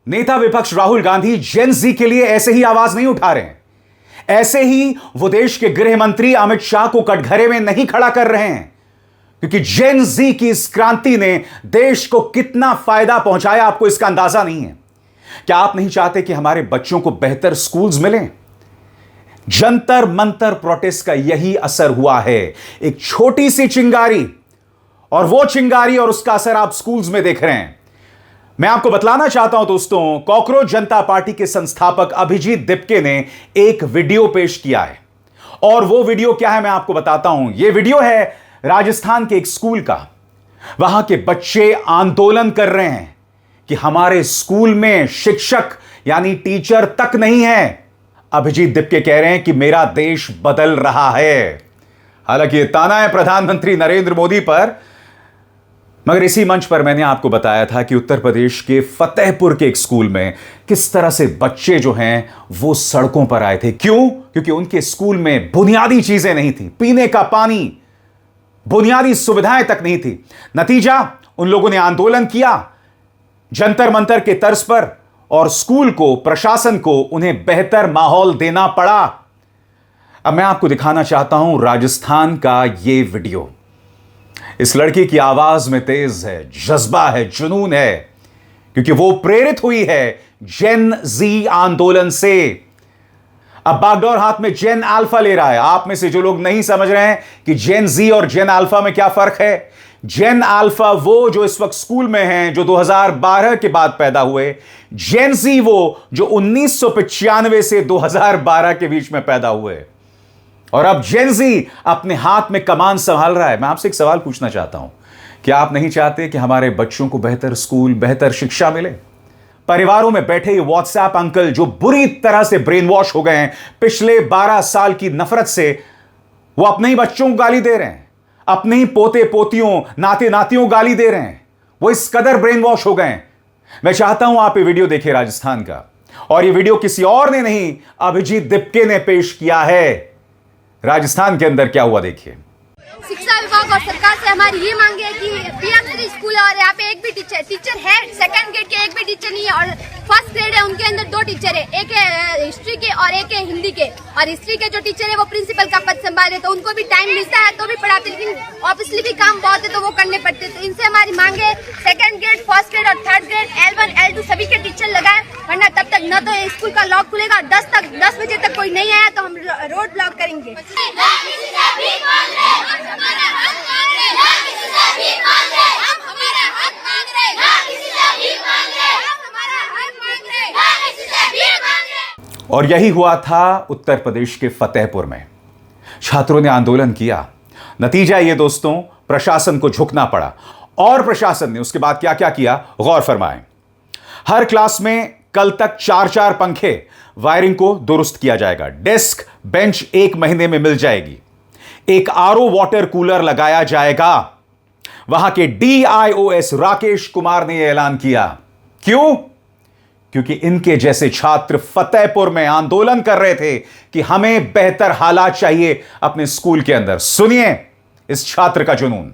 नेता विपक्ष राहुल गांधी जेन जी के लिए ऐसे ही आवाज नहीं उठा रहे हैं। ऐसे ही वो देश के गृह मंत्री अमित शाह को कटघरे में नहीं खड़ा कर रहे हैं, क्योंकि जेन जी की इस क्रांति ने देश को कितना फायदा पहुंचाया आपको इसका अंदाजा नहीं है। क्या आप नहीं चाहते कि हमारे बच्चों को बेहतर स्कूल्स मिलें? जंतर मंतर प्रोटेस्ट का यही असर हुआ है। एक छोटी सी चिंगारी, और वो चिंगारी और उसका असर आप स्कूल्स में देख रहे हैं। मैं आपको बतलाना चाहता हूं दोस्तों, कॉकरोच जनता पार्टी के संस्थापक अभिजीत दिपके ने एक वीडियो पेश किया है, और वो वीडियो क्या है मैं आपको बताता हूं। यह वीडियो है राजस्थान के एक स्कूल का। वहां के बच्चे आंदोलन कर रहे हैं कि हमारे स्कूल में शिक्षक यानी टीचर तक नहीं है। अभिजीत दिपके कह रहे हैं कि मेरा देश बदल रहा है। हालांकि यह ताना है प्रधानमंत्री नरेंद्र मोदी पर, मगर इसी मंच पर मैंने आपको बताया था कि उत्तर प्रदेश के फतेहपुर के एक स्कूल में किस तरह से बच्चे जो हैं वो सड़कों पर आए थे। क्यों? क्योंकि उनके स्कूल में बुनियादी चीजें नहीं थी, पीने का पानी, बुनियादी सुविधाएं तक नहीं थी। नतीजा, उन लोगों ने आंदोलन किया जंतर मंतर के तर्ज पर, और स्कूल को, प्रशासन को उन्हें बेहतर माहौल देना पड़ा। अब मैं आपको दिखाना चाहता हूं राजस्थान का यह वीडियो। इस लड़की की आवाज में तेज है, जज्बा है, जुनून है, क्योंकि वो प्रेरित हुई है जेन जी आंदोलन से। अब बागडोर हाथ में जेन अल्फा ले रहा है। आप में से जो लोग नहीं समझ रहे हैं कि जेन जी और जेन अल्फा में क्या फर्क है, जेन अल्फा वो जो इस वक्त स्कूल में हैं, जो 2012 के बाद पैदा हुए। जेन जी वो जो 1995 से 2012 के बीच में पैदा हुए। और अब जेन जी अपने हाथ में कमान संभाल रहा है। मैं आपसे एक सवाल पूछना चाहता हूं, क्या आप नहीं चाहते कि हमारे बच्चों को बेहतर स्कूल, बेहतर शिक्षा मिले? परिवारों में बैठे ये व्हाट्सएप अंकल जो बुरी तरह से ब्रेन वॉश हो गए हैं पिछले 12 साल की नफरत से, वो अपने ही बच्चों को गाली दे रहे हैं, अपने ही पोते पोतियों, नाते नातियों को गाली दे रहे हैं। वो इस कदर ब्रेन वॉश हो गए हैं। मैं चाहता हूं आप ये वीडियो देखिए राजस्थान का, और ये वीडियो किसी और ने नहीं, अभिजीत दिपके ने पेश किया है। राजस्थान के अंदर क्या हुआ देखिए। शिक्षा विभाग और सरकार से हमारी ये मांग है कि पीएमसी स्कूल है और यहाँ पे एक भी टीचर है, सेकंड ग्रेड के एक भी टीचर नहीं है, और फर्स्ट ग्रेड है उनके अंदर 2 टीचर है, एक है हिस्ट्री के और एक है हिंदी के। और हिस्ट्री के जो टीचर है वो प्रिंसिपल का पद संभाले, तो उनको भी टाइम मिलता है तो भी पढ़ाते, लेकिन ऑब्वियसली भी काम बहुत है तो वो करने पड़ते। तो इनसे हमारी मांग है सेकंड ग्रेड, फर्स्ट ग्रेड और थर्ड ग्रेड, L1 L2 सभी के टीचर लगाए, वरना तब तक न तो स्कूल का लॉक खुलेगा, 10 बजे तक कोई नहीं आया तो हम रोड ब्लॉक करेंगे। और यही हुआ था उत्तर प्रदेश के फतेहपुर में। छात्रों ने आंदोलन किया। नतीजा ये दोस्तों, प्रशासन को झुकना पड़ा। और प्रशासन ने उसके बाद क्या क्या किया, गौर फरमाएं। हर क्लास में कल तक 4-4 पंखे, वायरिंग को दुरुस्त किया जाएगा। डेस्क बेंच 1 महीने में मिल जाएगी। एक आरओ वाटर कूलर लगाया जाएगा। वहां के DIOS राकेश कुमार ने यह ऐलान किया। क्यों? क्योंकि इनके जैसे छात्र फतेहपुर में आंदोलन कर रहे थे कि हमें बेहतर हालात चाहिए अपने स्कूल के अंदर। सुनिए इस छात्र का जुनून।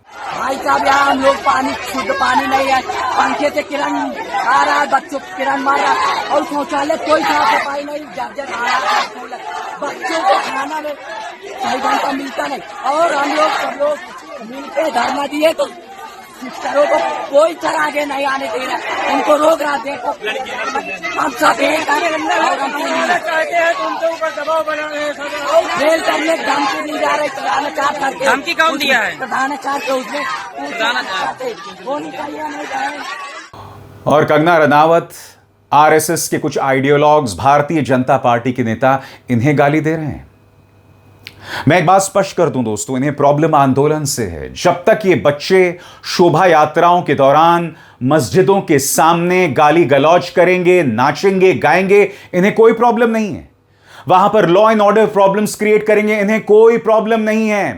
भाई साहब, यहाँ हम लोग पानी, शुद्ध पानी नहीं है, पंखे से किरण आ रहा है, बच्चों को किरण मार रहा है, और शौचालय कोई साफ सफाई नहीं, जर्जर आ रहा है, बच्चों को खाना में सही ढंग का मिलता नहीं। और हम लोग सब लोग मिलकर धरना दिए तो शिक्षकों को कोई तरह आगे नहीं आने दे रहा, उनको रोक रहा। देखो हम सब एक चाहते हैं, उनके ऊपर दबाव बना रहे हैं, जेल करने धमकी दी जा रही, प्रधानाचार्य करके। धमकी कौन दिया है? प्रधानाचार्य के उसमें वो नहीं चाहिए। और कंगना रनावत, RSS के कुछ आइडियोलॉग्स, भारतीय जनता पार्टी के नेता इन्हें गाली दे रहे हैं। मैं एक बात स्पष्ट कर दूं दोस्तों, इन्हें प्रॉब्लम आंदोलन से है। जब तक ये बच्चे शोभा यात्राओं के दौरान मस्जिदों के सामने गाली गलौज करेंगे, नाचेंगे, गाएंगे, इन्हें कोई प्रॉब्लम नहीं है। वहां पर law and order problems create करेंगे, इन्हें कोई प्रॉब्लम नहीं है।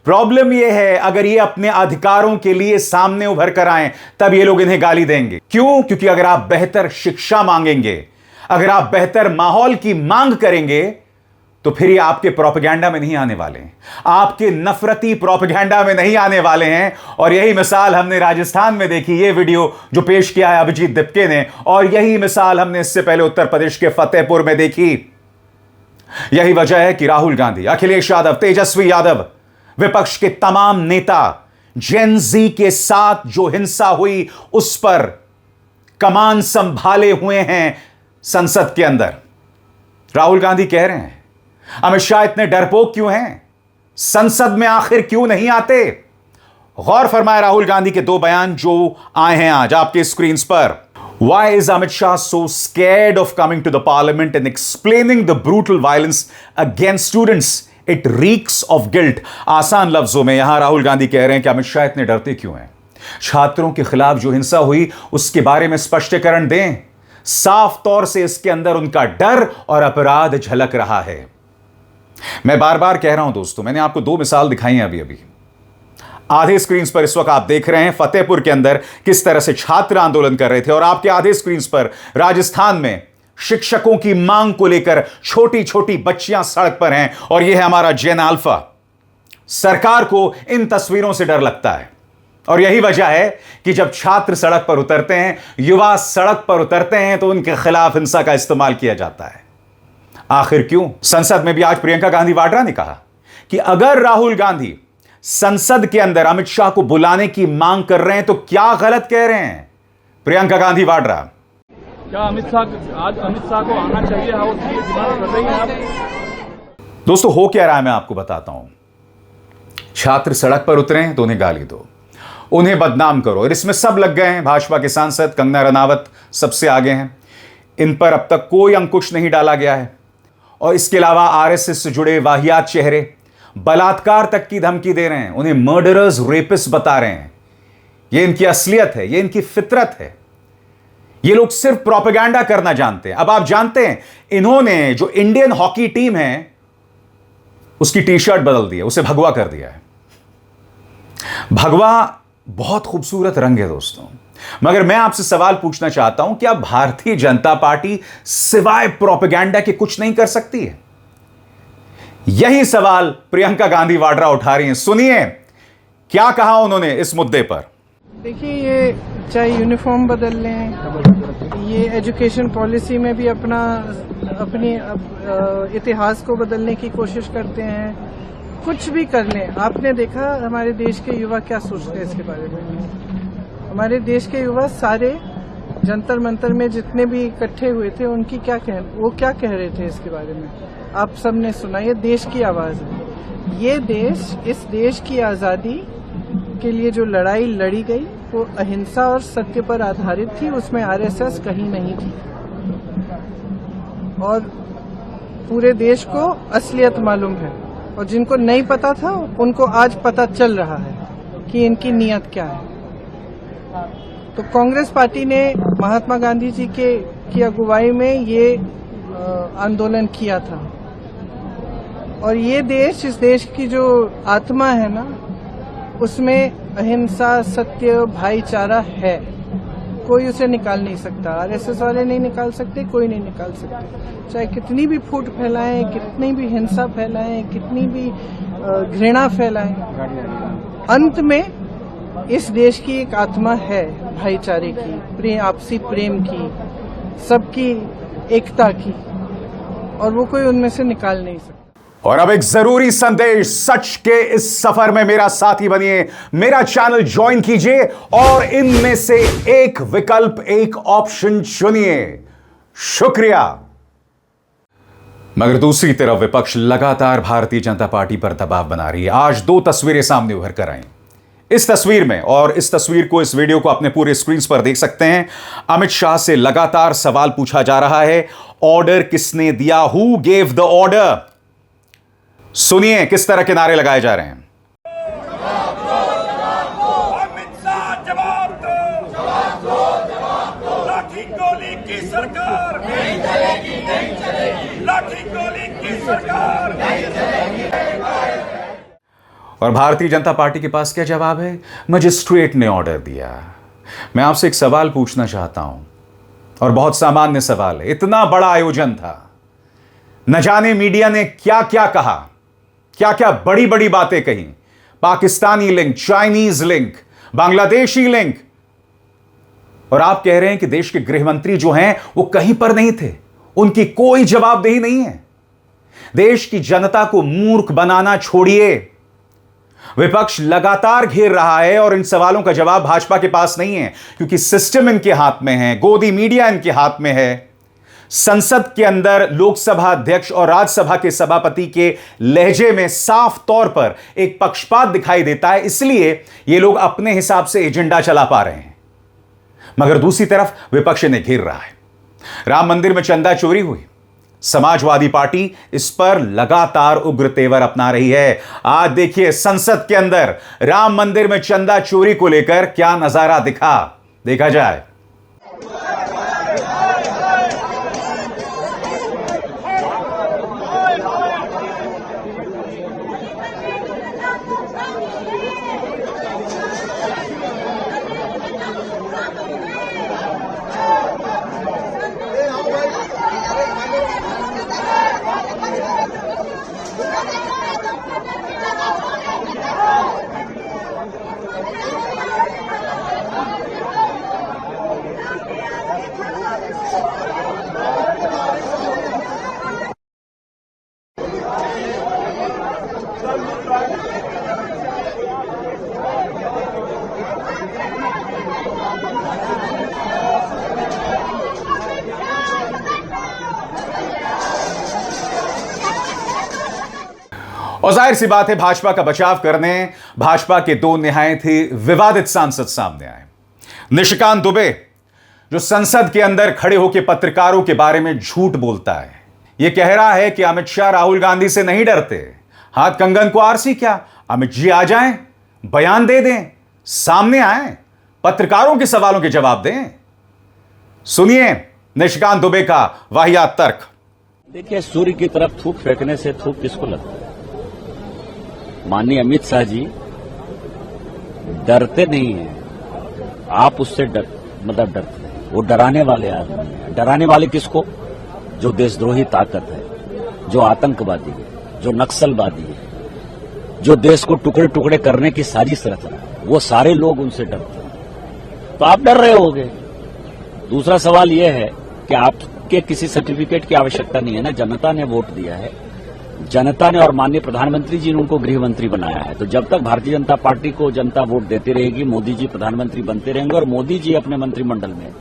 प्रॉब्लम यह है अगर ये अपने अधिकारों के लिए सामने उभर कर आए, तब ये लोग इन्हें गाली देंगे। क्यों? क्योंकि अगर आप बेहतर शिक्षा मांगेंगे, अगर आप बेहतर माहौल की मांग करेंगे, तो फिर ये आपके प्रोपेगेंडा में नहीं आने वाले हैं, आपके नफरती प्रोपेगेंडा में नहीं आने वाले हैं। और यही मिसाल हमने राजस्थान में देखी, ये वीडियो जो पेश किया है अभिजीत दिप्के ने, और यही मिसाल हमने इससे पहले उत्तर प्रदेश के फतेहपुर में देखी। यही वजह है कि राहुल गांधी, अखिलेश यादव, तेजस्वी यादव, विपक्ष के तमाम नेता जेन ज़ी के साथ जो हिंसा हुई उस पर कमान संभाले हुए हैं संसद के अंदर। राहुल गांधी कह रहे हैं अमित शाह इतने डरपोक क्यों हैं, संसद में आखिर क्यों नहीं आते। गौर फरमाए राहुल गांधी के दो बयान जो आए हैं आज आपके स्क्रीन पर। Why is Amit Shah so scared of coming to the parliament and explaining the brutal violence against students? It reeks of guilt. आसान लफ्जों में यहां राहुल गांधी कह रहे हैं कि अमित शाह इतने डरते क्यों हैं, छात्रों के खिलाफ जो हिंसा हुई उसके बारे में स्पष्टीकरण दें। साफ तौर से इसके अंदर उनका डर और अपराध झलक रहा है। मैं बार बार कह रहा हूं दोस्तों, मैंने आपको दो मिसाल दिखाई हैं अभी आधे स्क्रीन पर इस वक्त आप देख रहे हैं फतेहपुर के अंदर किस तरह से छात्र आंदोलन कर रहे थे, और आपके आधे स्क्रीन पर राजस्थान में शिक्षकों की मांग को लेकर छोटी छोटी बच्चियां सड़क पर हैं, और यह है हमारा जेन अल्फा। सरकार को इन तस्वीरों से डर लगता है, और यही वजह है कि जब छात्र सड़क पर उतरते हैं, युवा सड़क पर उतरते हैं, तो उनके खिलाफ हिंसा का इस्तेमाल किया जाता है। आखिर क्यों? संसद में भी आज प्रियंका गांधी वाड्रा ने कहा कि अगर राहुल गांधी संसद के अंदर अमित शाह को बुलाने की मांग कर रहे हैं तो क्या गलत कह रहे हैं। प्रियंका गांधी वाड्रा, क्या अमित शाह को आना चाहिए? हाउस की डिमांड कर रही हैं आप? दोस्तों हो क्या रहा है मैं आपको बताता हूं। छात्र सड़क पर उतरे हैं तो उन्हें गाली दो, उन्हें बदनाम करो, और इसमें सब लग गए हैं। भाजपा के सांसद कंगना रनावत सबसे आगे हैं, इन पर अब तक कोई अंकुश नहीं डाला गया है। और इसके अलावा आरएसएस से जुड़े वाहियात चेहरे बलात्कार तक की धमकी दे रहे हैं, उन्हें मर्डरर्स, रेपिस्ट बता रहे हैं। यह इनकी असलियत है, यह इनकी फितरत है। ये लोग सिर्फ प्रोपेगेंडा करना जानते हैं। अब आप जानते हैं इन्होंने जो इंडियन हॉकी टीम है उसकी टी शर्ट बदल दी है, उसे भगवा कर दिया है। भगवा बहुत खूबसूरत रंग है दोस्तों, मगर मैं आपसे सवाल पूछना चाहता हूं, क्या भारतीय जनता पार्टी सिवाय प्रोपेगेंडा के कुछ नहीं कर सकती है? यही सवाल प्रियंका गांधी वाड्रा उठा रही हैं। सुनिए क्या कहा उन्होंने इस मुद्दे पर। देखिए, ये चाहे यूनिफॉर्म बदल लें, ये एजुकेशन पॉलिसी में भी अपनी इतिहास को बदलने की कोशिश करते हैं, कुछ भी कर लें। आपने देखा हमारे देश के युवा क्या सोचते हैं इसके बारे में। हमारे देश के युवा सारे जंतर मंतर में जितने भी इकट्ठे हुए थे, उनकी वो क्या कह रहे थे इसके बारे में आप सबने सुना। ये देश की आवाज है। ये देश, इस देश की आजादी के लिए जो लड़ाई लड़ी गई वो अहिंसा और सत्य पर आधारित थी, उसमें आरएसएस कहीं नहीं थी। और पूरे देश को असलियत मालूम है, और जिनको नहीं पता था उनको आज पता चल रहा है कि इनकी नीयत क्या है। तो कांग्रेस पार्टी ने महात्मा गांधी जी की अगुवाई में ये आंदोलन किया था, और ये देश, इस देश की जो आत्मा है ना, उसमें अहिंसा, सत्य, भाईचारा है। कोई उसे निकाल नहीं सकता। आरएसएस वाले नहीं निकाल सकते, कोई नहीं निकाल सकते। चाहे कितनी भी फूट फैलाएं, कितनी भी हिंसा फैलाएं, कितनी भी घृणा फैलाएं, अंत में इस देश की एक आत्मा है भाईचारे की, आपसी प्रेम की, सबकी एकता की, और वो कोई उनमें से निकाल नहीं सकता। और अब एक जरूरी संदेश, सच के इस सफर में मेरा साथी बनिए, मेरा चैनल ज्वाइन कीजिए और इनमें से एक विकल्प, एक ऑप्शन चुनिए। शुक्रिया। मगर दूसरी तरफ विपक्ष लगातार भारतीय जनता पार्टी पर दबाव बना रही है। आज दो तस्वीरें सामने उभर कर आई। इस तस्वीर में, और इस तस्वीर को, इस वीडियो को अपने पूरे स्क्रीन पर देख सकते हैं, अमित शाह से लगातार सवाल पूछा जा रहा है, ऑर्डर किसने दिया, हु गेव द ऑर्डर। सुनिए किस तरह के नारे लगाए जा रहे हैं। अमित शाह जवाब दो, लाठी गोली की सरकार नहीं चलेगी, नहीं चलेगी, लाठी गोली की सरकार नहीं चलेगी। और भारतीय जनता पार्टी के पास क्या जवाब है? मजिस्ट्रेट ने ऑर्डर दिया। मैं आपसे एक सवाल पूछना चाहता हूं, और बहुत सामान्य सवाल है। इतना बड़ा आयोजन था, न जाने मीडिया ने क्या क्या कहा, क्या क्या बड़ी बड़ी बातें कही, Pakistani link, Chinese link, Bangladeshi link, और आप कह रहे हैं कि देश के गृह मंत्री जो हैं वो कहीं पर नहीं थे, उनकी कोई जवाबदेही नहीं है। देश की जनता को मूर्ख बनाना छोड़िए। विपक्ष लगातार घेर रहा है और इन सवालों का जवाब भाजपा के पास नहीं है, क्योंकि सिस्टम इनके हाथ में है, गोदी मीडिया इनके हाथ में है। संसद के अंदर लोकसभा अध्यक्ष और राज्यसभा के सभापति के लहजे में साफ तौर पर एक पक्षपात दिखाई देता है, इसलिए ये लोग अपने हिसाब से एजेंडा चला पा रहे हैं। मगर दूसरी तरफ विपक्ष इन्हें घेर रहा है। राम मंदिर में चंदा चोरी हुई, समाजवादी पार्टी इस पर लगातार उग्र तेवर अपना रही है। आज देखिए संसद के अंदर राम मंदिर में चंदा चोरी को लेकर क्या नजारा दिखा, देखा जाए। और जाहिर सी बात है भाजपा का बचाव करने भाजपा के दो निहायत ही विवादित सांसद सामने आए। निशिकांत दुबे जो संसद के अंदर खड़े होकर पत्रकारों के बारे में झूठ बोलता है, यह कह रहा है कि अमित शाह राहुल गांधी से नहीं डरते, हाथ कंगन को आरसी क्या, अमित जी आ जाएं, बयान दे दें, सामने आए, पत्रकारों के सवालों के जवाब दें। सुनिए निशिकांत दुबे का वाहियात तर्क। देखिए, सूर्य की तरफ थूक फेंकने से थूक किसको लगता है? माननीय अमित शाह जी डरते नहीं हैं, आप उससे डरते हैं। वो डराने वाले आदमी हैं। डराने वाले किसको? जो देशद्रोही ताकत है, जो आतंकवादी है, जो नक्सलवादी है, जो देश को टुकड़े टुकड़े करने की साजिश रच रहा है, वो सारे लोग उनसे डरते हैं। तो आप डर रहे होंगे। दूसरा सवाल यह है कि आपके किसी सर्टिफिकेट की आवश्यकता नहीं है ना, जनता ने वोट दिया है, जनता ने और माननीय प्रधानमंत्री जी ने उनको गृह मंत्री बनाया है। तो जब तक भारतीय जनता पार्टी को जनता वोट देती रहेगी, मोदी जी प्रधानमंत्री बनते रहेंगे और मोदी जी अपने मंत्रिमंडल में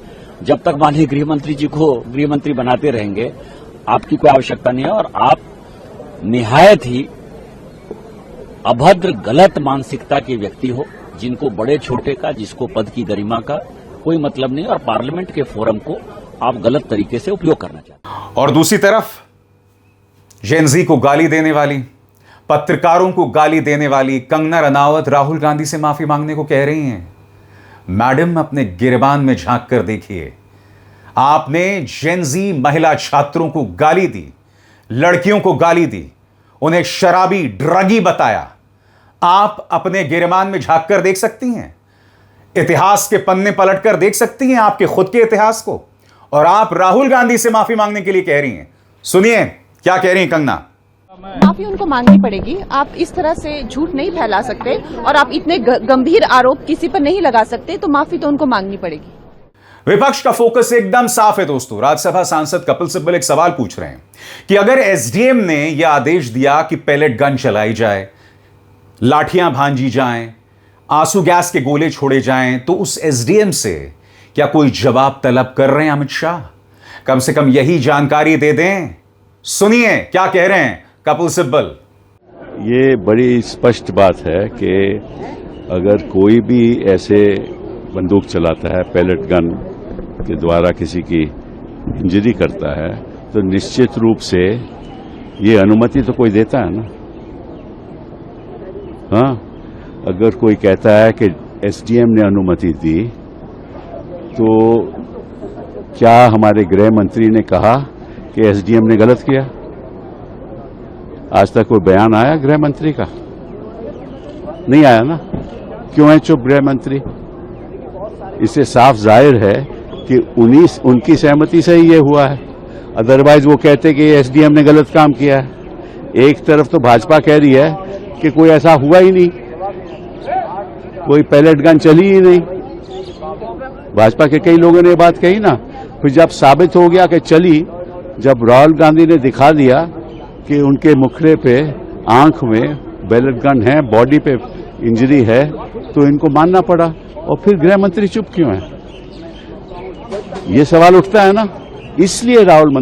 जब तक माननीय गृह मंत्री जी को गृह मंत्री बनाते रहेंगे, आपकी कोई आवश्यकता नहीं है। और आप निहायत ही अभद्र गलत मानसिकता के व्यक्ति हो, जिनको बड़े छोटे का, जिसको पद की गरिमा का कोई मतलब नहीं, और पार्लियामेंट के फोरम को आप गलत तरीके से उपयोग करना चाहते हैं। और दूसरी तरफ जेनजी को गाली देने वाली, पत्रकारों को गाली देने वाली कंगना रनावत राहुल गांधी से माफी मांगने को कह रही हैं। मैडम, अपने गिरबान में झांक कर देखिए, आपने जेनजी महिला छात्रों को गाली दी, लड़कियों को गाली दी, उन्हें शराबी, ड्रगी बताया। आप अपने गिरबान में झांक कर देख सकती हैं, इतिहास के पन्ने पलटकर देख सकती हैं आपके खुद के इतिहास को, और आप राहुल गांधी से माफी मांगने के लिए कह रही हैं। सुनिए क्या कह रही हैं कंगना। माफी उनको मांगनी पड़ेगी। आप इस तरह से झूठ नहीं फैला सकते और आप इतने गंभीर आरोप किसी पर नहीं लगा सकते, तो माफी तो उनको मांगनी पड़ेगी। विपक्ष का फोकस एकदम साफ है दोस्तों। राज्यसभा सांसद कपिल सिब्बल एक सवाल पूछ रहे हैं कि अगर एसडीएम ने यह आदेश दिया कि पैलेट गन चलाई जाए, लाठियां भांजी जाएं, आंसू गैस के गोले छोड़े जाएं, तो उस एसडीएम से क्या कोई जवाब तलब कर रहे हैं अमित शाह? कम से कम यही जानकारी दे दें। सुनिए क्या कह रहे हैं कपिल सिब्बल। ये बड़ी स्पष्ट बात है कि अगर कोई भी ऐसे बंदूक चलाता है, पैलेट गन के द्वारा किसी की इंजरी करता है, तो निश्चित रूप से ये अनुमति तो कोई देता है ना। हाँ, अगर कोई कहता है कि एसडीएम ने अनुमति दी, तो क्या हमारे गृह मंत्री ने कहा कि एसडीएम ने गलत किया? आज तक कोई बयान आया गृह मंत्री का? नहीं आया ना। क्यों है चुप गृह मंत्री? इससे साफ जाहिर है कि उनकी सहमति से ही ये हुआ है। अदरवाइज वो कहते कि एसडीएम ने गलत काम किया है। एक तरफ तो भाजपा कह रही है कि कोई ऐसा हुआ ही नहीं, कोई पैलेट गन चली ही नहीं। भाजपा के कई लोगों ने ये बात कही ना, फिर जब साबित हो गया कि चली, जब राहुल गांधी ने दिखा दिया कि उनके मुखड़े पे, आंख में पैलेट गन है, बॉडी पे इंजरी है, तो इनको मानना पड़ा। और फिर गृह मंत्री चुप क्यों है, ये सवाल उठता है ना। इसलिए राहुल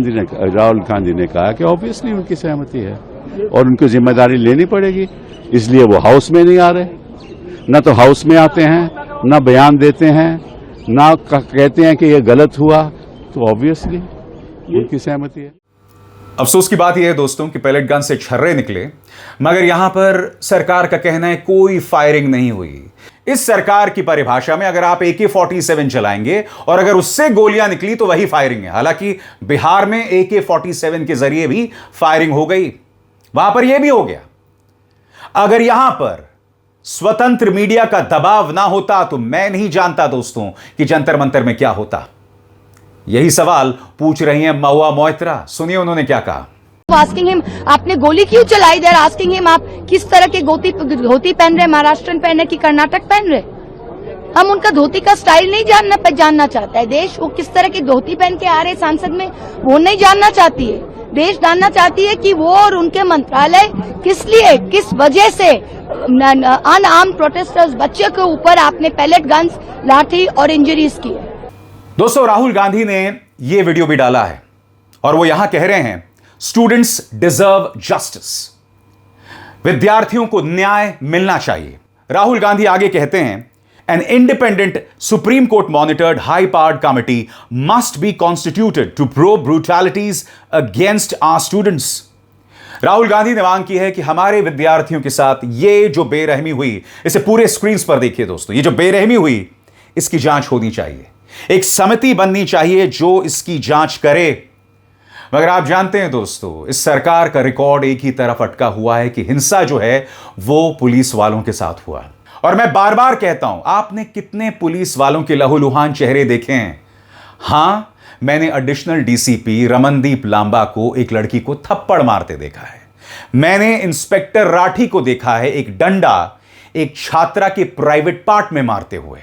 गांधी ने कहा कि ऑब्वियसली उनकी सहमति है और उनको जिम्मेदारी लेनी पड़ेगी, इसलिए वो हाउस में नहीं आ रहे। न तो हाउस में आते हैं, न बयान देते हैं, न कहते हैं कि ये गलत हुआ, तो ऑब्वियसली उनकी सहमति है। अफसोस की बात यह है दोस्तों कि पैलेट गन से छर्रे निकले, मगर यहां पर सरकार का कहना है कोई फायरिंग नहीं हुई। इस सरकार की परिभाषा में अगर आप AK-47 चलाएंगे और अगर उससे गोलियां निकली तो वही फायरिंग है। हालांकि बिहार में AK-47 के जरिए भी फायरिंग हो गई, वहां पर यह भी हो गया। अगर यहां पर स्वतंत्र मीडिया का दबाव ना होता तो मैं नहीं जानता दोस्तों कि जंतर मंतर में क्या होता। यही सवाल पूछ रही हैं महुआ मोइत्रा। सुनिए उन्होंने क्या कहा। आस्किंग हिम, आपने गोली क्यों चलाई? देयर आस्किंग हिम, आप किस तरह के धोती पहन रहे, महाराष्ट्रन पहन रहे कि कर्नाटक पहन रहे? हम उनका धोती का स्टाइल नहीं जानना चाहता है देश। वो किस तरह की धोती पहन के आ रहे सांसद में, वो नहीं जानना चाहती है। देश जानना चाहती है कि वो और उनके मंत्रालय किस लिए, किस वजह से अनआर्म्ड प्रोटेस्टर्स, बच्चे के ऊपर आपने पैलेट गन्स, लाठी और इंजरीज की है। दोस्तों, राहुल गांधी ने यह वीडियो भी डाला है और वो यहां कह रहे हैं स्टूडेंट्स डिजर्व जस्टिस, विद्यार्थियों को न्याय मिलना चाहिए। राहुल गांधी आगे कहते हैं an independent supreme court monitored high powered committee must be constituted to probe brutalities against our students. Rahul Gandhi ने मांग की है कि हमारे विद्यार्थियों के साथ ये जो बेरहमी हुई, इसे पूरे स्क्रीन पर देखिए दोस्तों, ये जो बेरहमी हुई इसकी जांच होनी चाहिए, एक समिति बननी चाहिए जो इसकी जांच करे। मगर आप जानते हैं दोस्तों, इस सरकार का रिकॉर्ड एक ही तरफ अटका हुआ है कि हिंसा जो है वो पुलिस वालों के साथ हुआ। और मैं बार बार कहता हूं, आपने कितने पुलिस वालों के लहूलुहान चेहरे देखे हैं? हां, मैंने एडिशनल डीसीपी रमनदीप लांबा को एक लड़की को थप्पड़ मारते देखा है। मैंने इंस्पेक्टर राठी को देखा है एक डंडा एक छात्रा के प्राइवेट पार्ट में मारते हुए।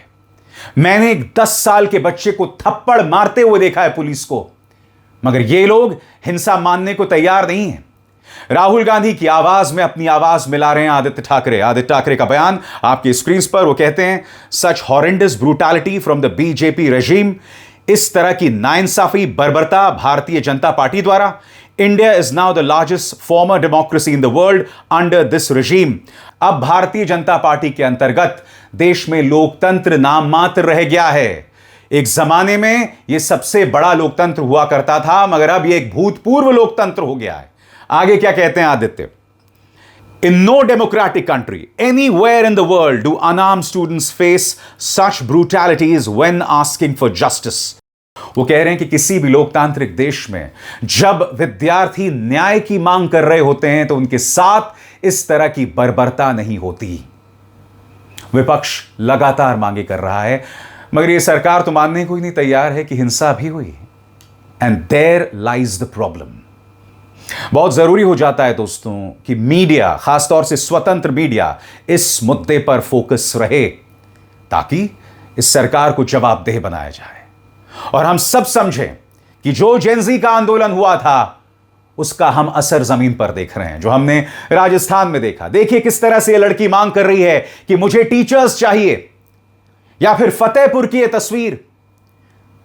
मैंने एक 10 साल के बच्चे को थप्पड़ मारते हुए देखा है पुलिस को। मगर ये लोग हिंसा मानने को तैयार नहीं है। राहुल गांधी की आवाज में अपनी आवाज मिला रहे हैं आदित्य ठाकरे का बयान आपकी स्क्रीन पर। वो कहते हैं such horrendous brutality from the BJP regime, इस तरह की नाइंसाफी, बर्बरता भारतीय जनता पार्टी द्वारा। India is now the largest former democracy in the world under this regime. अब भारतीय जनता पार्टी के अंतर्गत देश में लोकतंत्र नाम मात्र रह गया है। एक जमाने में यह सबसे बड़ा लोकतंत्र हुआ करता था, मगर अब यह एक भूतपूर्व लोकतंत्र हो गया है। आगे क्या कहते हैं Aditya, in no democratic country anywhere in the world do unarmed students face such brutalities when asking for justice. वो कह रहे हैं कि किसी भी लोकतांत्रिक देश में जब विद्यार्थी न्याय की मांग कर रहे होते हैं तो उनके साथ इस तरह की बर्बरता नहीं होती। विपक्ष लगातार मांगे कर रहा है, मगर यह सरकार तो मानने को ही नहीं तैयार है कि हिंसा भी हुई। And there lies the problem. बहुत जरूरी हो जाता है दोस्तों कि मीडिया, खासतौर से स्वतंत्र मीडिया, इस मुद्दे पर फोकस रहे ताकि इस सरकार को जवाबदेह बनाया जाए और हम सब समझें कि जो जेनजी का आंदोलन हुआ था उसका हम असर जमीन पर देख रहे हैं, जो हमने राजस्थान में देखा। देखिए किस तरह से यह लड़की मांग कर रही है कि मुझे टीचर्स चाहिए, या फिर फतेहपुर की यह तस्वीर,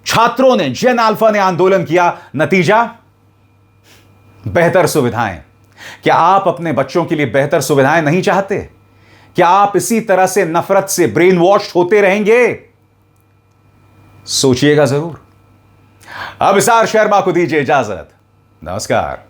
छात्रों ने, जेन अल्फा ने आंदोलन किया, नतीजा बेहतर सुविधाएं। क्या आप अपने बच्चों के लिए बेहतर सुविधाएं नहीं चाहते? क्या आप इसी तरह से नफरत से ब्रेन वॉश होते रहेंगे? सोचिएगा जरूर। अब इसार शर्मा को दीजिए इजाजत। नमस्कार।